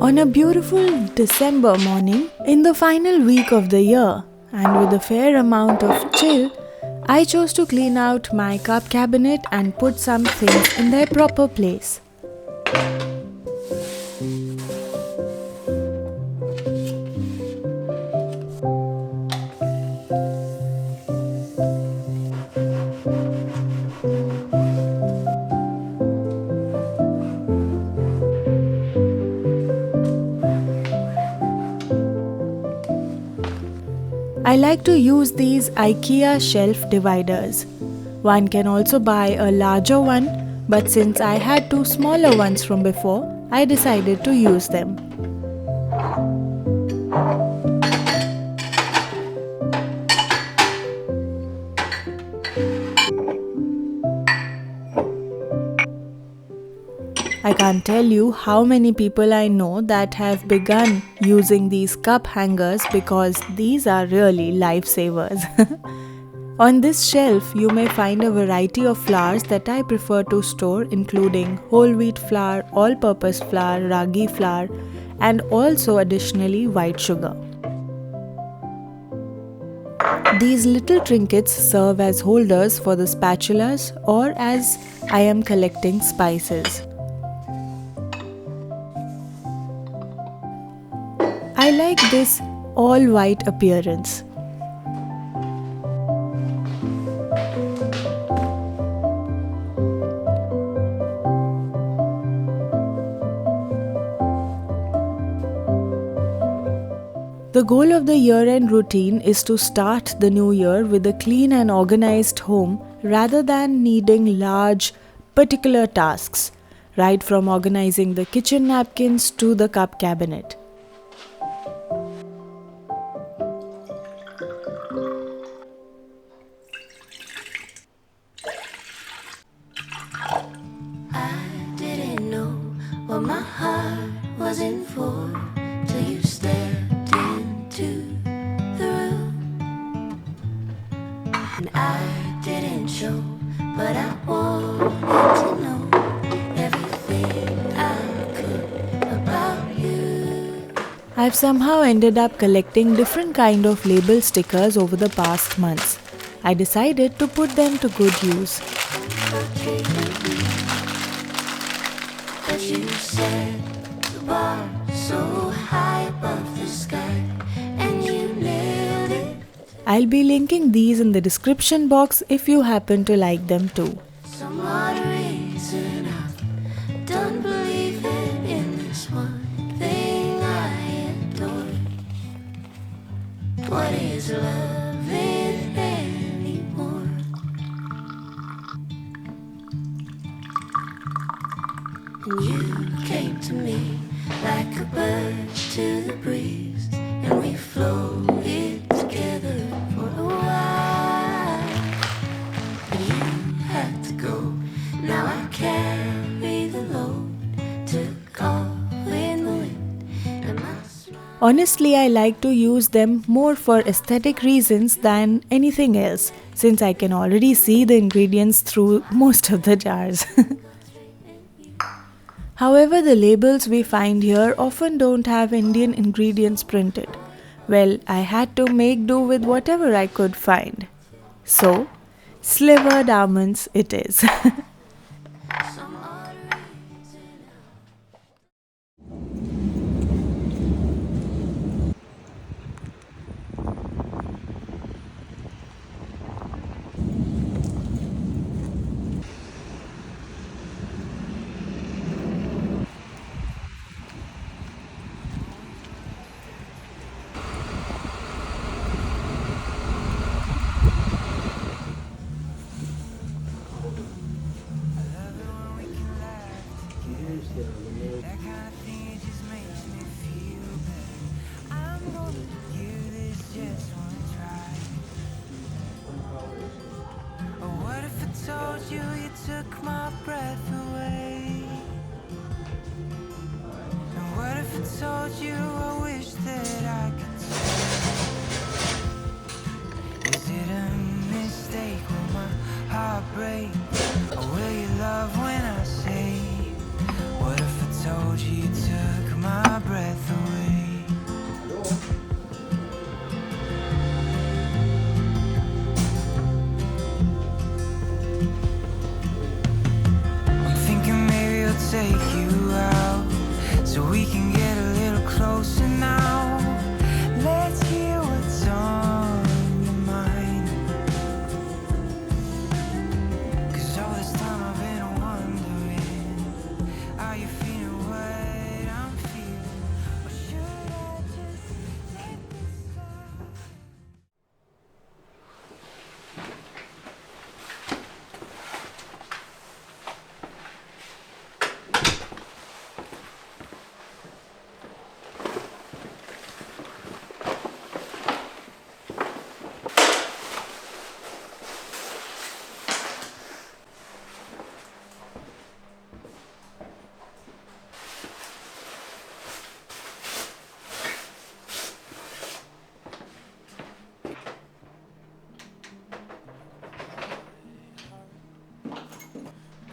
On a beautiful December morning, in the final week of the year, and with a fair amount of chill, I chose to clean out my cup cabinet and put some things in their proper place. I like to use these IKEA shelf dividers. One can also buy a larger one, but since I had two smaller ones from before, I decided to use them. I can't tell you how many people I know that have begun using these cup hangers because these are really lifesavers. On this shelf, you may find a variety of flours that I prefer to store, including whole wheat flour, all-purpose flour, ragi flour, and also additionally white sugar. These little trinkets serve as holders for the spatulas or as I am collecting spices. I like this all-white appearance. The goal of the year-end routine is to start the new year with a clean and organized home rather than needing large, particular tasks, right from organizing the kitchen napkins to the cup cabinet. What my heart was in for till you stepped into the room. And I didn't show, but I wanted to know everything I could about you. I've somehow ended up collecting different kind of label stickers over the past months. I decided to put them to good use. But you set the bar so high above the sky, and you nailed it. I'll be linking these in the description box if you happen to like them too. Some odd reason I'm done believing in this one thing I adore. What is loving anymore? And you came to me like a bird to the breeze, and we floated together for a while. And you had to go, now I carry the load to call in the wind and my smile. Honestly, I like to use them more for aesthetic reasons than anything else, since I can already see the ingredients through most of the jars. However, the labels we find here often don't have Indian ingredients printed. Well, I had to make do with whatever I could find. So, slivered almonds it is. Some odd reason That kind of thing, it just makes me feel better. I'm gonna give this just one try. Oh, what if I told you you took my breath away? And what if I told without you, I wish that I could say. Is it a mistake? Will my heart break? Or will you love when I say, what if I told you you took my breath away? I'm thinking maybe I'll take you out so we can get a little closer now. Let's hear what's on your mind. 'Cause all this time I've been wondering, are you feeling what I'm feeling? Or should I just let this slide?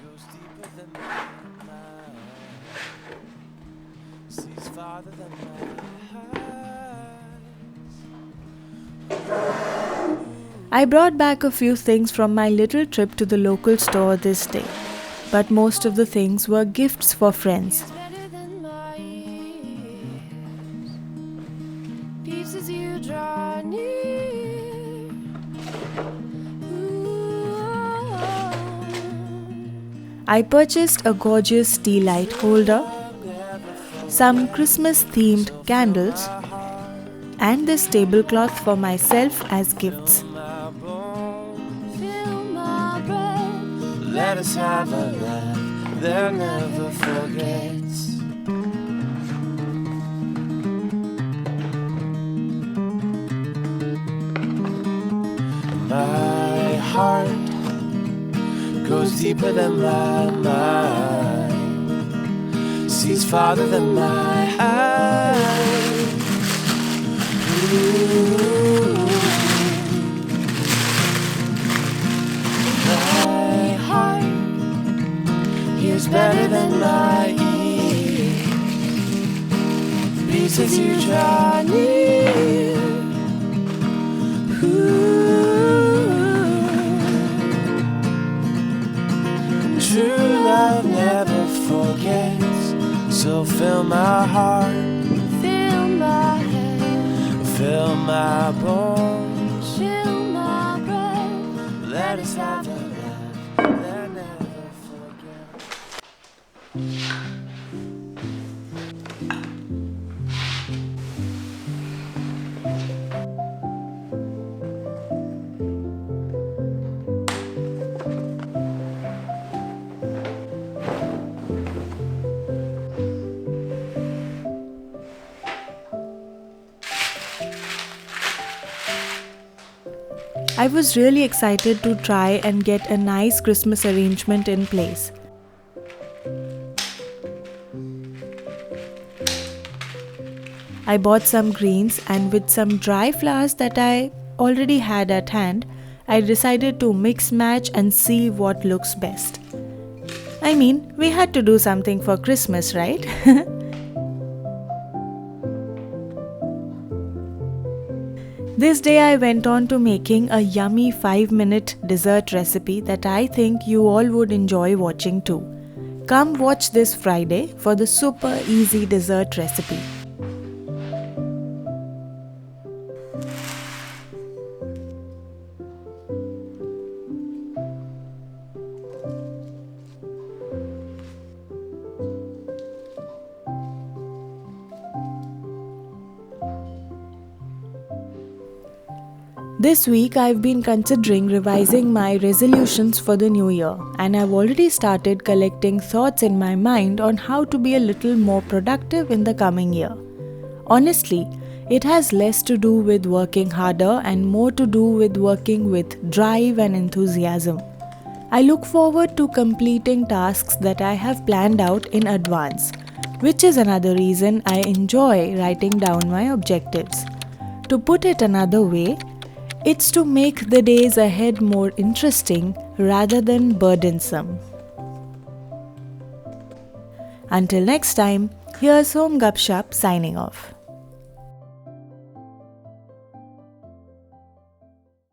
Goes deeper than mine, sees farther than my eyes. I brought back a few things from my little trip to the local store this day, but most of the things were gifts for friends. Better than my ears. Pieces you draw near. Ooh. I purchased a gorgeous tea light holder, some Christmas themed candles, and this tablecloth for myself as gifts. My bones, Fill my breath. let us have a laugh, they'll never forget. My heart goes deeper than my mind, sees farther than my eyes. Ooh. My heart hears better than my ears. Pieces you draw near. True love never forgets, so fill my heart, Fill my head. fill my bones, Fill my breath. let us have a laugh, they'll never forget. I was really excited to try and get a nice Christmas arrangement in place. I bought some greens, and with some dry flowers that I already had at hand, I decided to mix match and see what looks best. I mean, we had to do something for Christmas, right? This day I went on to making a yummy 5-minute dessert recipe that I think you all would enjoy watching too. Come watch this Friday for the super easy dessert recipe. This week I've been considering revising my resolutions for the new year, and I've already started collecting thoughts in my mind on how to be a little more productive in the coming year. Honestly, it has less to do with working harder and more to do with working with drive and enthusiasm. I look forward to completing tasks that I have planned out in advance. which is another reason I enjoy writing down my objectives. To put it another way, it's to make the days ahead more interesting rather than burdensome. Until next time, here's Home Gupshup signing off.